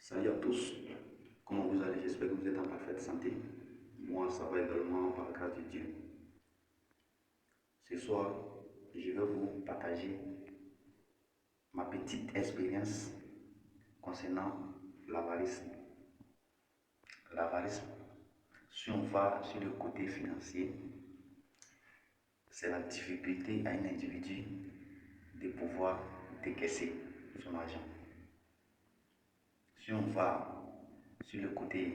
Salut à tous, comment vous allez? J'espère que vous êtes en parfaite santé. Moi, ça va également par la grâce de Dieu. Ce soir, je vais vous partager ma petite expérience concernant l'avarice. L'avarice, si on va sur le côté financier, c'est la difficulté à un individu de pouvoir décaisser son argent. Si on va sur le côté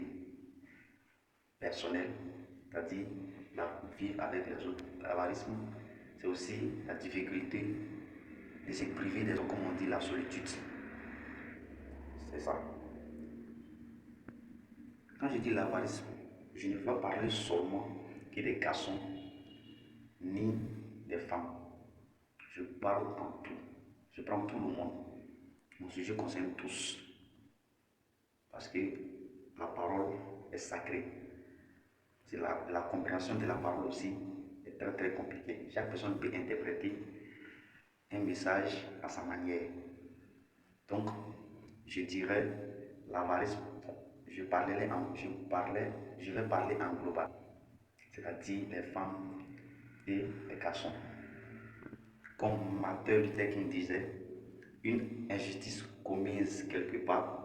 personnel, c'est-à-dire la vivre avec les autres, l'avarisme, c'est aussi la difficulté de se priver des autres, comme on dit, la solitude. C'est ça. Quand je dis l'avarisme, je ne veux pas parler seulement que des garçons ni des femmes. Je parle en tout. Je prends tout le monde. Mon sujet concerne tous. Parce que la parole est sacrée. C'est la compréhension de la parole aussi est très très compliquée. Chaque personne peut interpréter un message à sa manière. Donc, je dirais l'avarisme, je vais parler en global, c'est-à-dire les femmes et les garçons. Comme Martin Luther King disait, une injustice commise quelque part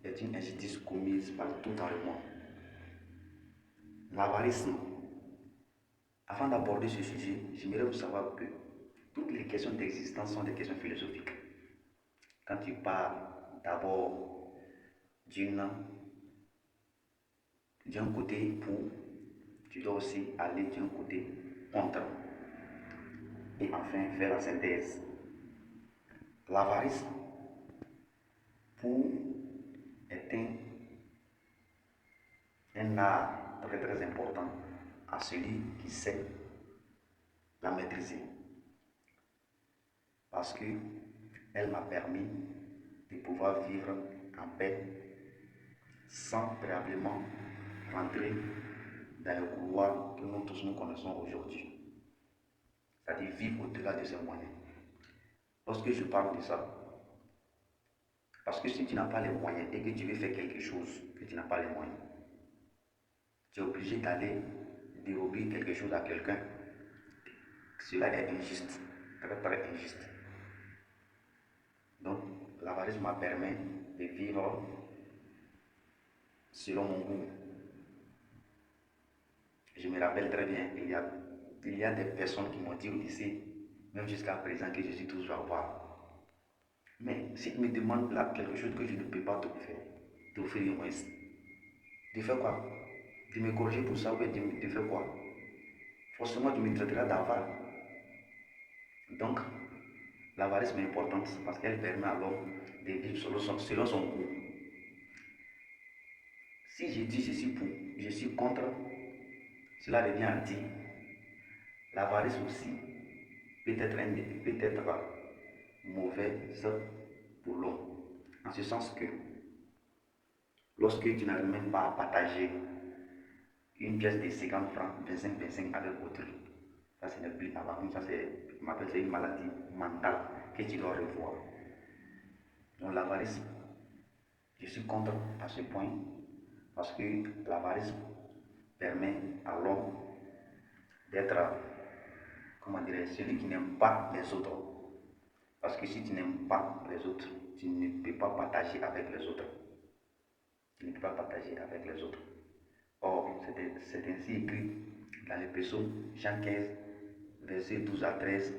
est une injustice commise partout dans le monde. L'avarisme. Avant d'aborder ce sujet, j'aimerais vous savoir que toutes les questions d'existence sont des questions philosophiques. Quand tu parles d'abord d'un côté pour, tu dois aussi aller d'un côté contre. Et enfin faire la synthèse. L'avarice pour est un art très très important à celui qui sait la maîtriser. Parce qu'elle m'a permis de pouvoir vivre en paix sans préalablement rentrer dans le couloir que nous tous nous connaissons aujourd'hui. C'est-à-dire vivre au-delà de ses moyens. Lorsque je parle de ça, parce que si tu n'as pas les moyens et que tu veux faire quelque chose que tu n'as pas les moyens, tu es obligé d'aller dérober quelque chose à quelqu'un. Cela est injuste, très très injuste. Donc, l'avarice m'a permis de vivre selon mon goût. Je me rappelle très bien, il y a des personnes qui m'ont dit au lycée, même jusqu'à présent, que je suis toujours à voir. Mais si tu me demandes là quelque chose que je ne peux pas t'offrir au moins, de faire quoi? De me corriger pour ça ou de faire quoi? Forcément, tu me traiteras d'avare. Donc, l'avarice est importante parce qu'elle permet à l'homme de vivre selon son goût. Si je dis je suis pour, je suis contre, cela revient à dire l'avarice aussi peut être mauvaise pour l'homme. En ce sens que lorsque tu n'arrives même pas à partager une pièce de 50 francs, 25 avec autrui, ça ce n'est plus l'avarice, ça c'est une maladie mentale que tu dois revoir. Donc l'avarice, je suis contre à ce point parce que l'avarice permet à l'homme d'être, comment dirais celui qui n'aime pas les autres. Parce que si tu n'aimes pas les autres, tu ne peux pas partager avec les autres. Tu ne peux pas partager avec les autres. Or, c'est ainsi écrit dans l'Épître Jean 15, versets 12 à 13.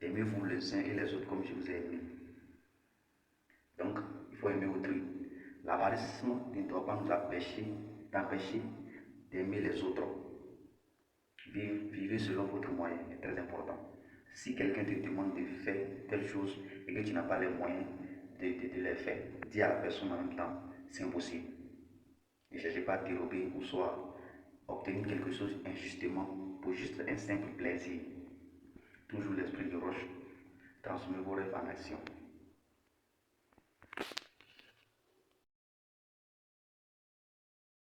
Aimez-vous les uns et les autres comme je vous ai aimé. Donc, il faut aimer autrui. L'avarice ne doit pas nous empêcher d'aimer les autres. Vivez selon votre moyen est très important. Si quelqu'un te demande de faire telle chose et que tu n'as pas les moyens de les faire, dis à la personne en même temps, c'est impossible. Ne cherchez pas à dérober ou soit obtenir quelque chose injustement pour juste un simple plaisir. Toujours l'esprit de roche, transformez vos rêves en action.